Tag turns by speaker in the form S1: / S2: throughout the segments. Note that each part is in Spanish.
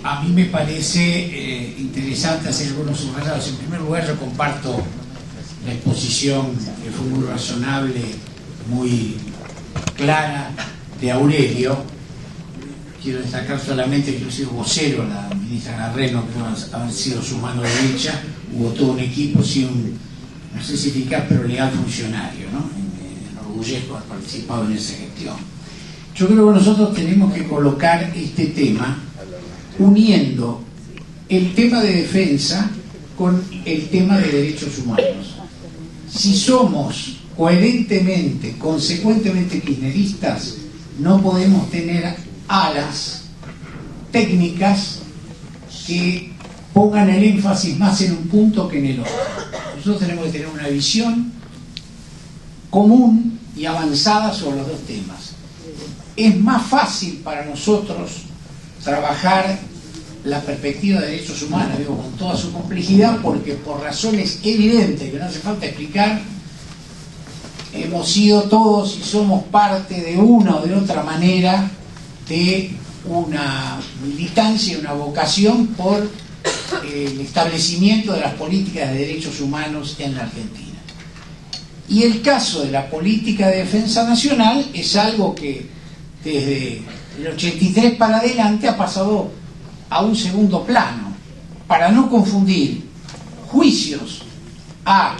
S1: A mí me parece interesante hacer algunos subrayados. En primer lugar, yo comparto la exposición que fue muy razonable, muy clara, de Aurelio. Quiero destacar solamente que yo he sido vocero, la ministra Garreno, que ha sido su mano derecha. Hubo todo un equipo, sí, no sé si eficaz, pero leal funcionario, ¿no? Me enorgullezco haber participado en esa gestión. Yo creo que nosotros tenemos que colocar este tema uniendo el tema de defensa con el tema de derechos humanos. Si somos coherentemente, consecuentemente kirchneristas, no podemos tener alas técnicas que pongan el énfasis más en un punto que en el otro. Nosotros tenemos que tener una visión común y avanzada sobre los dos temas. Es más fácil para nosotros trabajar la perspectiva de derechos humanos, digo, con toda su complejidad, porque por razones evidentes que no hace falta explicar, hemos sido todos y somos parte de una o de otra manera de una militancia y una vocación por el establecimiento de las políticas de derechos humanos en la Argentina. Y el caso de la política de defensa nacional es algo que desde el 83 para adelante ha pasado a un segundo plano, para no confundir juicios a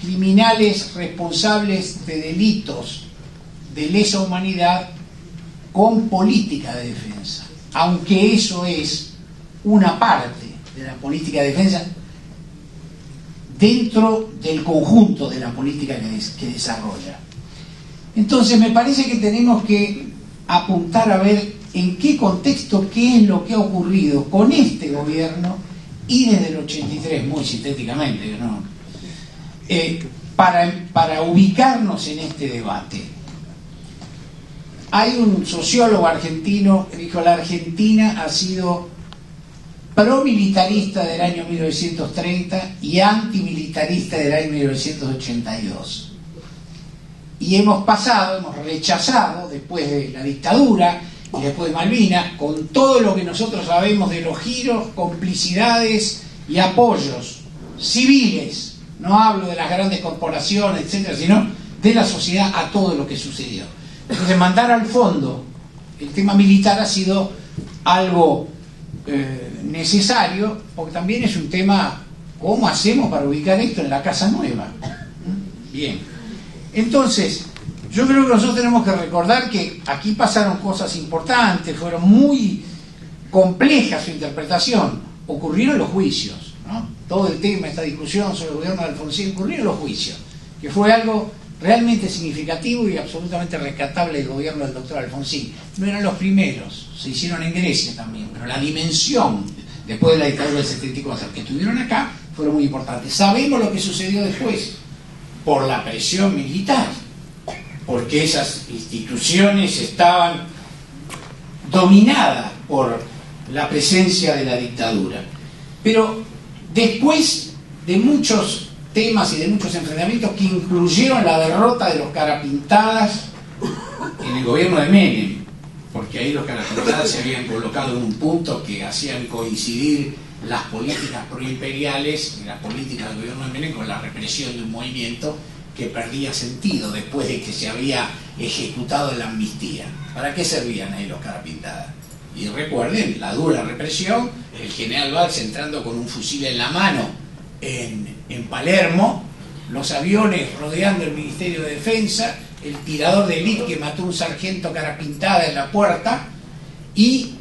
S1: criminales responsables de delitos de lesa humanidad con política de defensa, aunque eso es una parte de la política de defensa dentro del conjunto de la política que desarrolla. Entonces me parece que tenemos que apuntar a ver en qué contexto, qué es lo que ha ocurrido con este gobierno y desde el 83, muy sintéticamente, ¿no? Para ubicarnos en este debate. Hay un sociólogo argentino que dijo: la Argentina ha sido promilitarista del año 1930 y antimilitarista del año 1982. Y hemos rechazado, después de la dictadura y después de Malvinas, con todo lo que nosotros sabemos de los giros, complicidades y apoyos civiles, no hablo de las grandes corporaciones, etcétera, sino de la sociedad, a todo lo que sucedió. Entonces, mandar al fondo el tema militar ha sido algo necesario, porque también es un tema: ¿cómo hacemos para ubicar esto en la Casa Nueva? Bien. Entonces, yo creo que nosotros tenemos que recordar que aquí pasaron cosas importantes, fueron muy complejas su interpretación. Ocurrieron los juicios, ¿no? Todo el tema, esta discusión sobre el gobierno de Alfonsín, ocurrieron los juicios, que fue algo realmente significativo y absolutamente rescatable del gobierno del doctor Alfonsín. No eran los primeros, se hicieron en Grecia también, pero la dimensión después de la dictadura del 74 que tuvieron acá fueron muy importantes. Sabemos lo que sucedió después, por la presión militar, porque esas instituciones estaban dominadas por la presencia de la dictadura. Pero después de muchos temas y de muchos enfrentamientos que incluyeron la derrota de los carapintadas en el gobierno de Menem, porque ahí los carapintadas se habían colocado en un punto que hacían coincidir las políticas proimperiales y las políticas del gobierno de Menem con la represión de un movimiento que perdía sentido después de que se había ejecutado la amnistía. ¿Para qué servían ahí los carapintadas? Y recuerden la dura represión, el general Valls entrando con un fusil en la mano en Palermo, los aviones rodeando el Ministerio de Defensa, el tirador de élite que mató a un sargento carapintada en la puerta y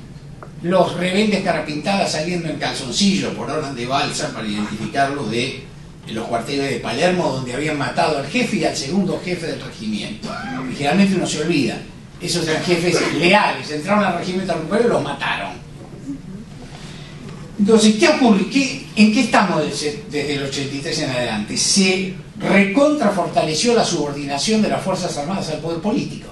S1: los rebeldes carapintadas saliendo en calzoncillo por orden de Balsa para identificarlos de los cuarteles de Palermo, donde habían matado al jefe y al segundo jefe del regimiento. Y generalmente uno se olvida, esos eran jefes leales, entraron al regimiento al recupero y los mataron. Entonces, ¿qué ocurre? ¿En qué estamos desde el 83 en adelante? Se recontrafortaleció la subordinación de las Fuerzas Armadas al poder político.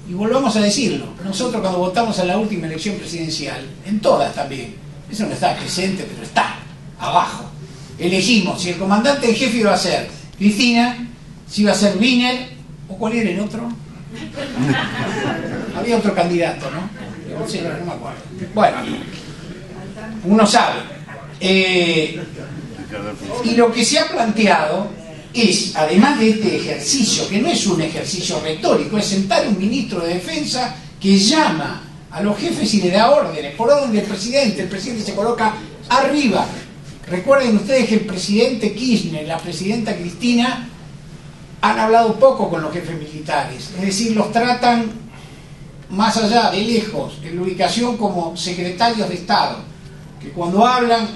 S1: Y volvamos a decirlo, nosotros cuando votamos en la última elección presidencial, en todas también, eso no está presente, pero está abajo, elegimos si el comandante en jefe iba a ser Cristina, si iba a ser Wiener, o cuál era el otro, Había otro candidato, ¿no? Sí, no me acuerdo. Bueno, uno sabe. Y lo que se ha planteado es, además de este ejercicio, que no es un ejercicio retórico, es sentar un ministro de Defensa que llama a los jefes y le da órdenes, por orden del presidente. El presidente se coloca arriba. Recuerden ustedes que el presidente Kirchner, la presidenta Cristina, han hablado poco con los jefes militares, es decir, los tratan más allá, de lejos, en la ubicación como secretarios de Estado, que cuando hablan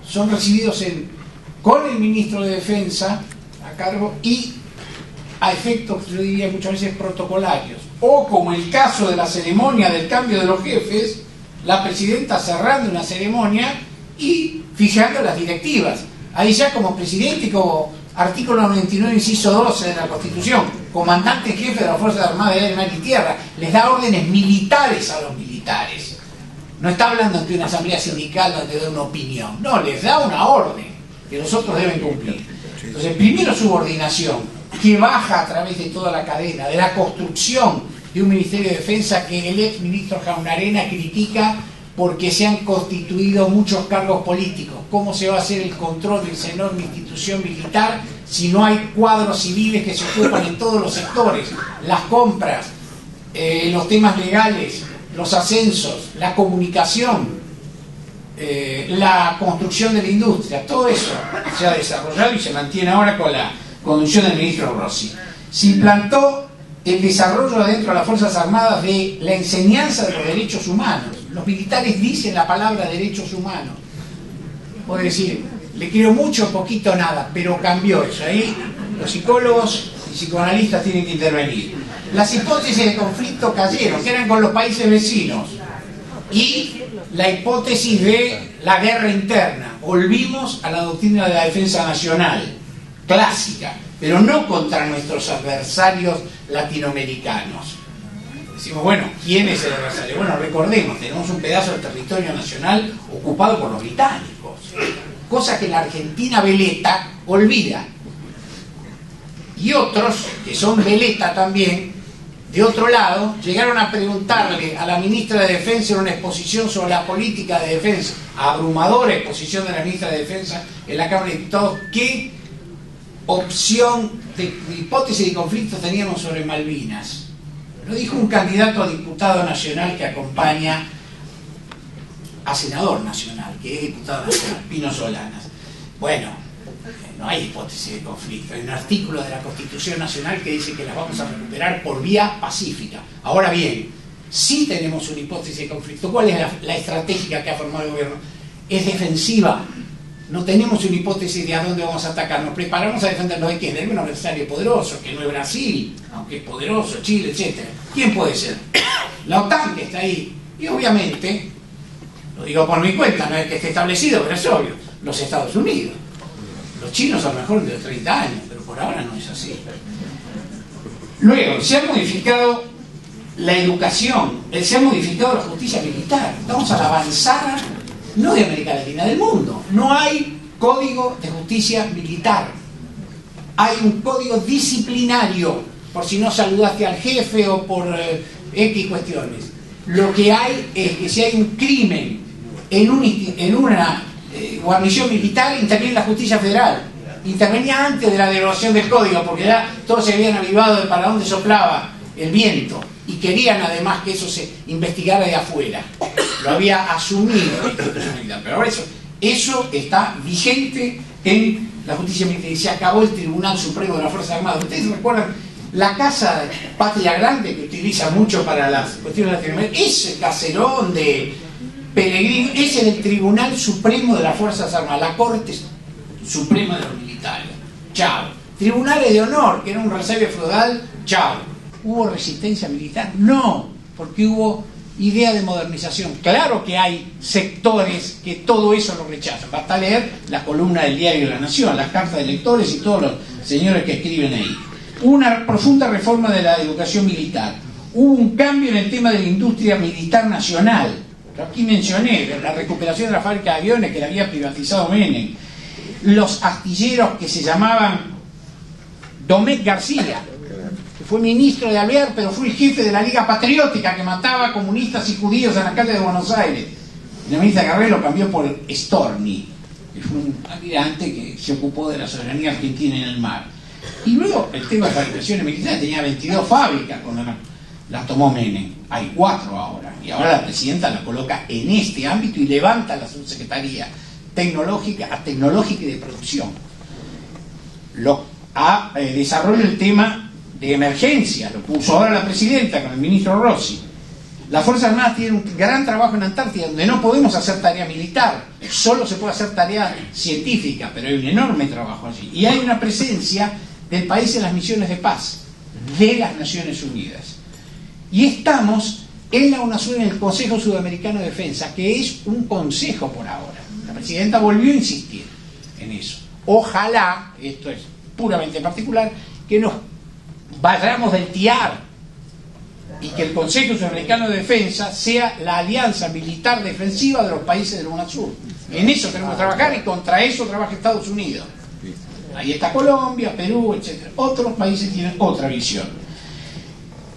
S1: son recibidos con el ministro de Defensa a cargo y a efectos, yo diría muchas veces protocolarios, o como el caso de la ceremonia del cambio de los jefes, la presidenta cerrando una ceremonia y fijando las directivas. Ahí ya como presidente y como artículo 99, inciso 12 de la Constitución, comandante en jefe de las Fuerzas Armadas de Aire, Mar y Tierra, les da órdenes militares a los militares. No está hablando de una asamblea sindical donde da una opinión, no, les da una orden que los otros deben cumplir. Entonces, primero subordinación, que baja a través de toda la cadena, de la construcción de un Ministerio de Defensa que el ex ministro Jaunarena critica porque se han constituido muchos cargos políticos. ¿Cómo se va a hacer el control de esa enorme institución militar si no hay cuadros civiles que se ocupan en todos los sectores? Las compras, los temas legales, los ascensos, la comunicación, la construcción de la industria, todo eso se ha desarrollado y se mantiene ahora con la conducción del ministro Rossi. Se implantó el desarrollo adentro de las Fuerzas Armadas de la enseñanza de los derechos humanos. Los militares dicen la palabra derechos humanos. Puedo decir, le quiero mucho, poquito, nada, pero cambió eso. Ahí los psicólogos y psicoanalistas tienen que intervenir. Las hipótesis de conflicto cayeron, que eran con los países vecinos. Y la hipótesis de la guerra interna. Volvimos a la doctrina de la defensa nacional, clásica, pero no contra nuestros adversarios latinoamericanos. Decimos, bueno, ¿quién es el adversario? Bueno, recordemos, tenemos un pedazo del territorio nacional ocupado por los británicos, cosa que la Argentina veleta olvida. Y otros, que son veleta también, de otro lado, llegaron a preguntarle a la ministra de Defensa en una exposición sobre la política de defensa, abrumadora exposición de la ministra de Defensa en la Cámara de Diputados, qué opción de hipótesis de conflicto teníamos sobre Malvinas. Lo dijo un candidato a diputado nacional que acompaña a senador nacional, que es diputado nacional, Pino Solanas. Bueno, no hay hipótesis de conflicto. Hay un artículo de la Constitución Nacional que dice que las vamos a recuperar por vía pacífica. Ahora bien, sí tenemos una hipótesis de conflicto. ¿Cuál es la estratégica que ha formado el gobierno? Es defensiva. No tenemos una hipótesis de a dónde vamos a atacar. Nos preparamos a defendernos de quién, de un adversario poderoso, que no es Brasil, aunque es poderoso, Chile, etc. ¿Quién puede ser? La OTAN, que está ahí. Y obviamente, lo digo por mi cuenta, no es que esté establecido, pero es obvio, los Estados Unidos. Los chinos a lo mejor de 30 años, pero por ahora no es así. Luego, se ha modificado la educación, se ha modificado la justicia militar. Estamos a la avanzada, no de América Latina, del mundo. No hay código de justicia militar. Hay un código disciplinario, por si no saludaste al jefe o por X cuestiones. Lo que hay es que si hay un crimen en una guarnición militar, interviene la justicia federal. Intervenía antes de la derogación del código, porque ya todos se habían avivado de para dónde soplaba el viento y querían además que eso se investigara de afuera. Lo había asumido la institución militar, pero ahora eso está vigente en la justicia militar y se acabó el Tribunal Supremo de las Fuerzas Armadas. ¿Ustedes recuerdan la casa de Patria Grande, que utiliza mucho para las cuestiones latinoamericanas? Ese caserón de Pellegrini, ese es el Tribunal Supremo de las Fuerzas Armadas, la Corte Suprema de los Militares. Chao. Tribunales de honor, que era un reserve feudal, chao. ¿Hubo resistencia militar? No, porque hubo idea de modernización. Claro que hay sectores que todo eso lo rechazan. Basta leer la columna del Diario de la Nación, las cartas de lectores y todos los señores que escriben ahí. Una profunda reforma de la educación militar. Hubo un cambio en el tema de la industria militar nacional. Yo aquí mencioné la recuperación de la fábrica de aviones que la había privatizado Menem. Los astilleros que se llamaban Domecq García, que fue ministro de Alvear, pero fue el jefe de la Liga Patriótica que mataba comunistas y judíos en la calle de Buenos Aires. La ministra Garré lo cambió por Storni, que fue un almirante que se ocupó de la soberanía argentina en el mar. Y luego el tema de fabricaciones militares, tenía 22 fábricas cuando las tomó Menem. Hay 4 ahora. Y ahora la presidenta la coloca en este ámbito y levanta la subsecretaría tecnológica y de producción. Desarrolla el tema de emergencia, lo puso ahora la presidenta con el ministro Rossi. Las Fuerzas Armadas tienen un gran trabajo en Antártida, donde no podemos hacer tarea militar, solo se puede hacer tarea científica, pero hay un enorme trabajo allí. Y hay una presencia del país en las misiones de paz de las Naciones Unidas. Y estamos en la UNASUR, en el Consejo Sudamericano de Defensa, que es un consejo por ahora. La presidenta volvió a insistir en eso. Ojalá, esto es puramente particular, que nos vayamos del TIAR y que el Consejo Sudamericano de Defensa sea la alianza militar defensiva de los países del UNASUR. En eso tenemos que trabajar y contra eso trabaja Estados Unidos. Ahí está Colombia, Perú, etc. Otros países tienen otra visión.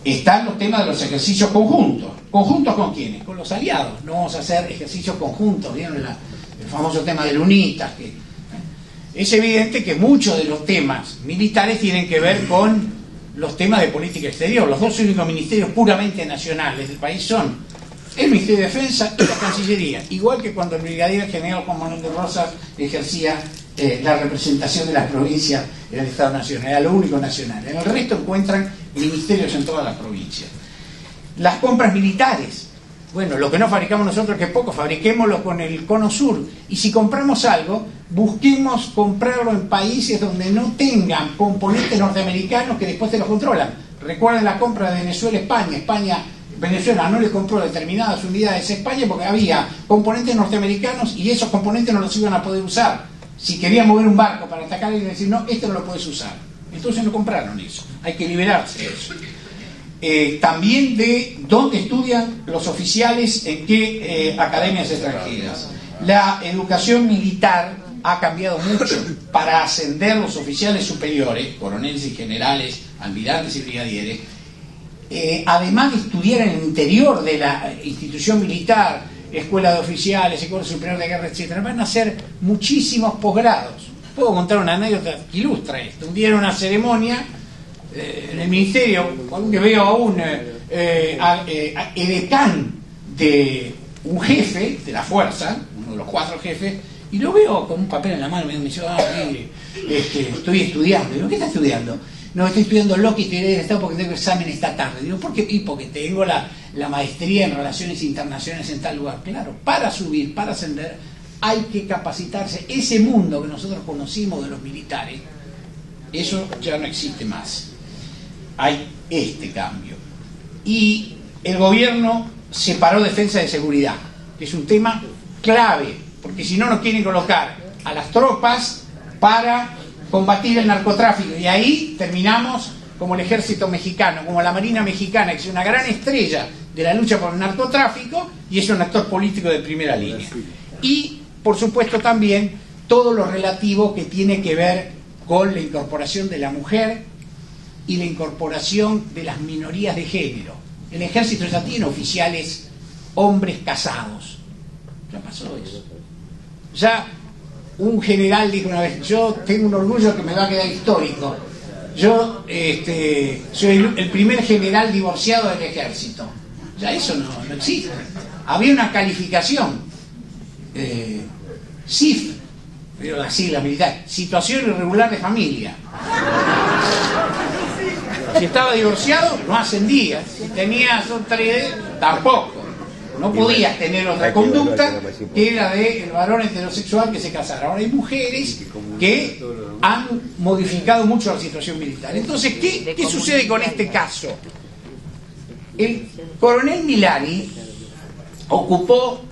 S1: Están los temas de los ejercicios conjuntos. ¿Conjuntos con quiénes? Con los aliados. No vamos a hacer ejercicios conjuntos. ¿Vieron el famoso tema del UNITAS? Es evidente que muchos de los temas militares tienen que ver con los temas de política exterior. Los dos únicos ministerios puramente nacionales del país son el Ministerio de Defensa y la Cancillería. Igual que cuando el brigadier general Juan Manuel de Rosas ejercía la representación de las provincias en el Estado Nacional. Era lo único nacional. En el resto encuentran ministerios en todas las provincias. Las compras militares. Bueno, lo que no fabricamos nosotros, que poco, fabriquémoslo con el Cono Sur. Y si compramos algo, busquemos comprarlo en países donde no tengan componentes norteamericanos que después te los controlan. Recuerden la compra de Venezuela-España. Venezuela no le compró determinadas unidades a España porque había componentes norteamericanos y esos componentes no los iban a poder usar. Si querían mover un barco para atacar y decir, no, esto no lo puedes usar. Entonces no compraron eso. Hay que liberarse de eso. También de dónde estudian los oficiales, en qué academias extranjeras. La educación militar ha cambiado mucho para ascender los oficiales superiores, coroneles y generales, almirantes y brigadieres. Además de estudiar en el interior de la institución militar, escuela de oficiales, escuela superior de guerra, etc., van a hacer muchísimos posgrados. Puedo contar una anécdota que ilustra esto. Un día en una ceremonia en el ministerio, cuando veo a un edecán de un jefe de la fuerza, uno de los 4 jefes, y lo veo con un papel en la mano y me dice, mire, estoy estudiando. Digo, ¿qué está estudiando? No, estoy estudiando lo que estoy del Estado porque tengo examen esta tarde. Digo, ¿por qué? Y porque tengo la maestría en Relaciones Internacionales en tal lugar. Claro, para subir, para ascender, hay que capacitarse. Ese mundo que nosotros conocimos de los militares, eso ya no existe más. Hay este cambio. Y el gobierno separó defensa de seguridad, que es un tema clave, porque si no nos quieren colocar a las tropas para combatir el narcotráfico, y ahí terminamos como el ejército mexicano, como la Marina mexicana, que es una gran estrella de la lucha por el narcotráfico y es un actor político de primera línea. Y, por supuesto, también todo lo relativo que tiene que ver con la incorporación de la mujer y la incorporación de las minorías de género. El ejército ya tiene oficiales hombres casados. Ya pasó eso. Ya un general dijo una vez, yo tengo un orgullo que me va a quedar histórico. Yo soy el primer general divorciado del ejército. Ya eso no existe. Había una calificación, SIF, pero la sigla militar, situación irregular de familia. Si estaba divorciado, no ascendía. Si tenías otra idea, tampoco. No podías tener otra conducta que era del varón heterosexual que se casara. Ahora hay mujeres que han modificado mucho la situación militar. Entonces, ¿qué sucede con este caso? El coronel Milani ocupó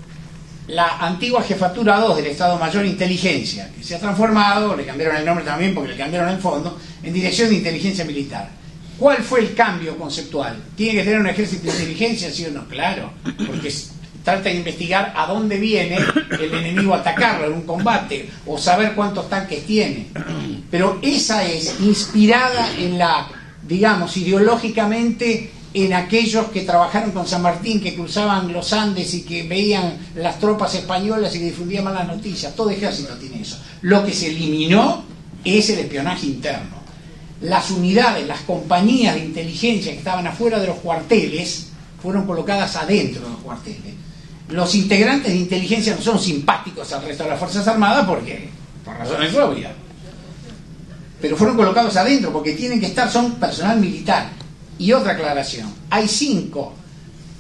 S1: la antigua jefatura 2 del Estado Mayor de Inteligencia, que se ha transformado, le cambiaron el nombre también porque le cambiaron el fondo, en Dirección de Inteligencia Militar. ¿Cuál fue el cambio conceptual? ¿Tiene que tener un ejército de inteligencia, sí o no? Claro, porque trata de investigar a dónde viene el enemigo a atacarlo en un combate, o saber cuántos tanques tiene. Pero esa es inspirada en la digamos, ideológicamente en aquellos que trabajaron con San Martín, que cruzaban los Andes y que veían las tropas españolas y que difundían malas noticias. Todo ejército tiene eso. Lo que se eliminó es el espionaje interno. Las unidades, las compañías de inteligencia que estaban afuera de los cuarteles fueron colocadas adentro de los cuarteles. Los integrantes de inteligencia no son simpáticos al resto de las Fuerzas Armadas porque, por razones obvias, pero fueron colocados adentro porque tienen que estar, son personal militar. Y otra aclaración, hay 5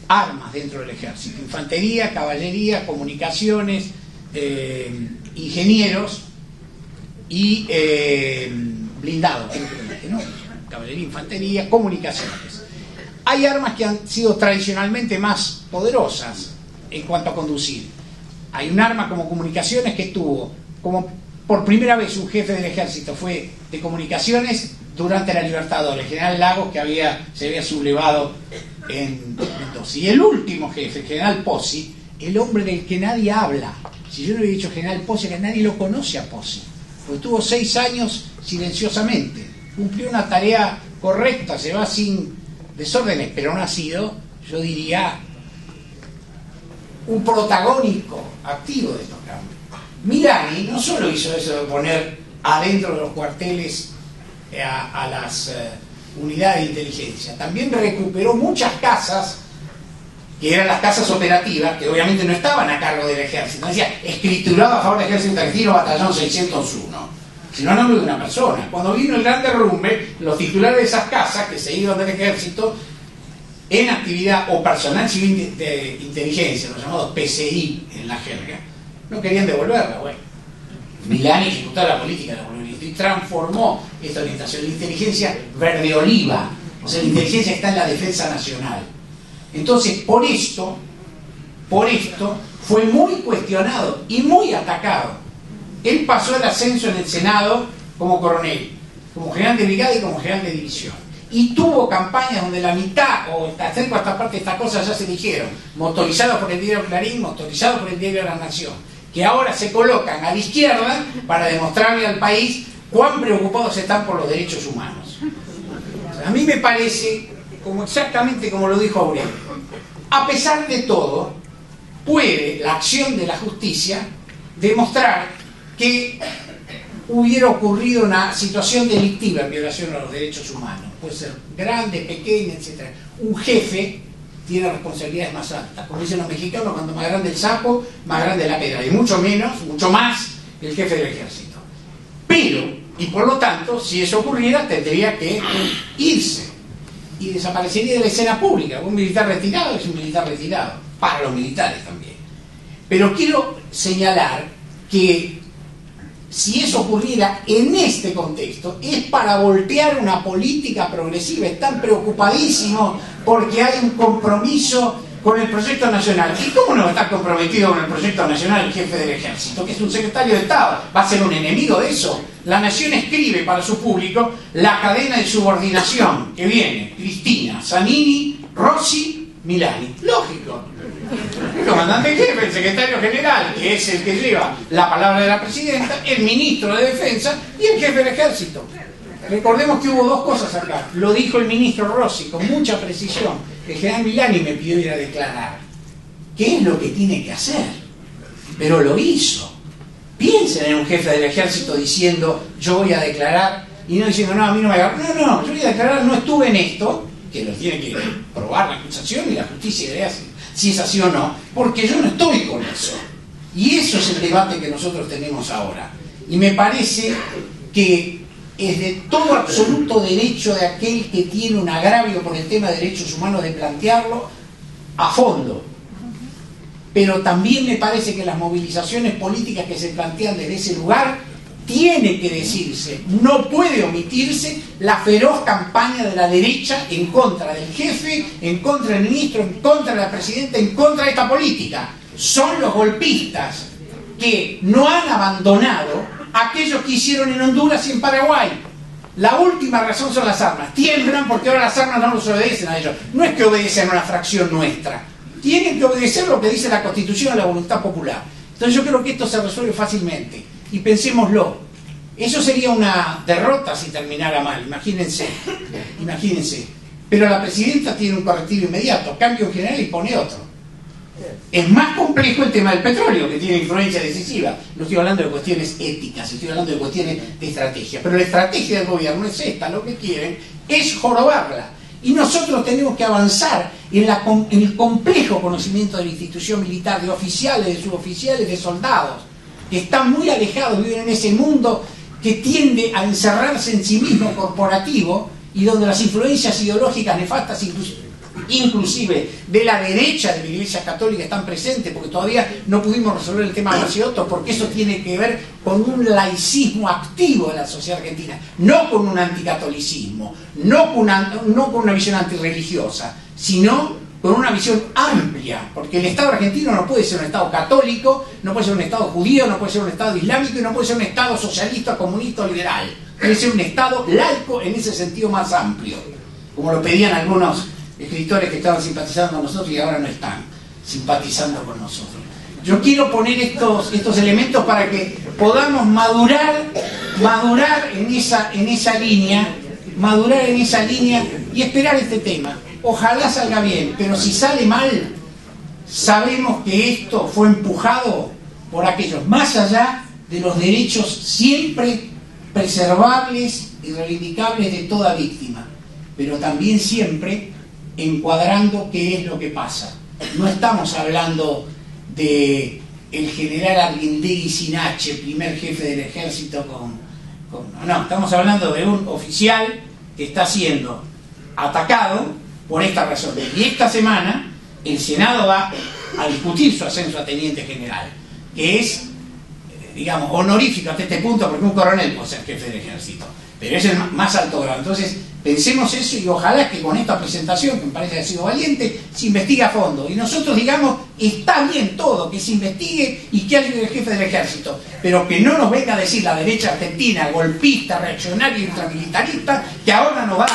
S1: armas dentro del ejército: infantería, caballería, comunicaciones, ingenieros y blindados, ¿no? Caballería, infantería, comunicaciones. Hay armas que han sido tradicionalmente más poderosas en cuanto a conducir. Hay un arma como comunicaciones que tuvo, como por primera vez un jefe del ejército fue de comunicaciones durante la Libertadores, el general Lagos, que se había sublevado en Mendoza. Y el último jefe, el general Pozzi, el hombre del que nadie habla. Si yo no hubiera dicho general Pozzi, que nadie lo conoce a Pozzi, porque estuvo 6 años silenciosamente, cumplió una tarea correcta, se va sin desórdenes, pero no ha sido, yo diría, un protagónico activo de estos cambios. Milani no solo hizo eso de poner adentro de los cuarteles a las unidades de inteligencia, también recuperó muchas casas que eran las casas operativas, que obviamente no estaban a cargo del ejército. Decía, escriturado a favor del ejército argentino, batallón 601, sino a nombre de una persona. Cuando vino el gran derrumbe, los titulares de esas casas que se iban del ejército en actividad o personal civil de inteligencia, los llamados PCI en la jerga, no querían devolverla. Bueno, Milani ejecutó la política de la devolver y transformó esta orientación. La inteligencia verde oliva, o sea, la inteligencia está en la defensa nacional. Entonces, por esto fue muy cuestionado y muy atacado. Él pasó el ascenso en el Senado como coronel, como general de brigada y como general de división. Y tuvo campañas donde la mitad, o la tercera cuarta parte de estas cosas ya se dijeron, motorizados por el diario Clarín, motorizados por el diario La Nación, que ahora se colocan a la izquierda para demostrarle al país cuán preocupados están por los derechos humanos. O sea, a mí me parece, exactamente como lo dijo Aurelio, a pesar de todo, puede la acción de la justicia demostrar que hubiera ocurrido una situación delictiva en violación a los derechos humanos. Puede ser grande, pequeña, etc. Un jefe tiene responsabilidades más altas. Como dicen los mexicanos, cuando más grande el sapo, más grande la pedra. Y mucho más el jefe del ejército. Pero, y por lo tanto, si eso ocurriera, tendría que irse. Y desaparecería de la escena pública. Un militar retirado es un militar retirado. Para los militares también. Pero quiero señalar que si eso ocurriera en este contexto, es para voltear una política progresiva. Están preocupadísimos porque hay un compromiso con el proyecto nacional. ¿Y cómo no está comprometido con el proyecto nacional el jefe del ejército, que es un secretario de Estado? ¿Va a ser un enemigo de eso? La Nación escribe para su público la cadena de subordinación que viene: Cristina, Zanini, Rossi, Milani. Lógico. El comandante en jefe, el secretario general, que es el que lleva la palabra de la presidenta, el ministro de Defensa y el jefe del ejército. Recordemos que hubo 2 cosas acá. Lo dijo el ministro Rossi con mucha precisión. El general Milani me pidió ir a declarar. ¿Qué es lo que tiene que hacer? Pero lo hizo. Piensen en un jefe del ejército diciendo, yo voy a declarar, y no diciendo, no, a mí no me agarra. No, yo voy a declarar, no estuve en esto, que lo tiene que probar la acusación y la justicia le hace si es así o no, porque yo no estoy con eso. Y eso es el debate que nosotros tenemos ahora. Y me parece que es de todo absoluto derecho de aquel que tiene un agravio por el tema de derechos humanos de plantearlo a fondo. Pero también me parece que las movilizaciones políticas que se plantean desde ese lugar tiene que decirse, no puede omitirse la feroz campaña de la derecha en contra del jefe, en contra del ministro, en contra de la presidenta, en contra de esta política. Son los golpistas que no han abandonado a aquellos que hicieron en Honduras y en Paraguay. La última razón son las armas. Tiemblan porque ahora las armas no los obedecen a ellos. No es que obedecen a una fracción nuestra. Tienen que obedecer lo que dice la Constitución a la voluntad popular. Entonces yo creo que esto se resuelve fácilmente. Y pensémoslo, Eso sería una derrota si terminara mal, imagínense. Pero la presidenta tiene un correctivo inmediato, cambio general y pone otro. Es más complejo el tema del petróleo, que tiene influencia decisiva. No estoy hablando de cuestiones éticas, estoy hablando de cuestiones de estrategia. Pero la estrategia del gobierno es esta, lo que quieren es jorobarla. Y nosotros tenemos que avanzar en el complejo conocimiento de la institución militar, de oficiales, de suboficiales, de soldados, que están muy alejados, viven en ese mundo que tiende a encerrarse en sí mismo corporativo y donde las influencias ideológicas nefastas, inclusive de la derecha de la Iglesia Católica, están presentes, porque todavía no pudimos resolver el tema de Macioto, porque eso tiene que ver con un laicismo activo de la sociedad argentina, no con un anticatolicismo, no con una visión antirreligiosa, sino con una visión amplia, porque el Estado argentino no puede ser un Estado católico, no puede ser un Estado judío, no puede ser un Estado islámico y no puede ser un Estado socialista, comunista o liberal. Debe ser un Estado laico en ese sentido más amplio, como lo pedían algunos escritores que estaban simpatizando con nosotros y ahora no están simpatizando con nosotros. Yo quiero poner estos elementos para que podamos madurar en esa línea y esperar este tema. Ojalá salga bien, pero si sale mal, sabemos que esto fue empujado por aquellos, más allá de los derechos siempre preservables y reivindicables de toda víctima, pero también siempre encuadrando qué es lo que pasa. No estamos hablando de el general Arguindegui Sinache, primer jefe del ejército no, estamos hablando de un oficial que está siendo atacado por esta razón. Y esta semana el Senado va a discutir su ascenso a teniente general, que es, digamos, honorífico hasta este punto, porque un coronel puede ser jefe del ejército, pero es el más alto grado. Entonces, pensemos eso y ojalá que con esta presentación, que me parece que ha sido valiente, se investigue a fondo. Y nosotros digamos, está bien todo, que se investigue y que haya el jefe del ejército, pero que no nos venga a decir la derecha argentina, golpista, reaccionaria y ultramilitarista, que ahora nos va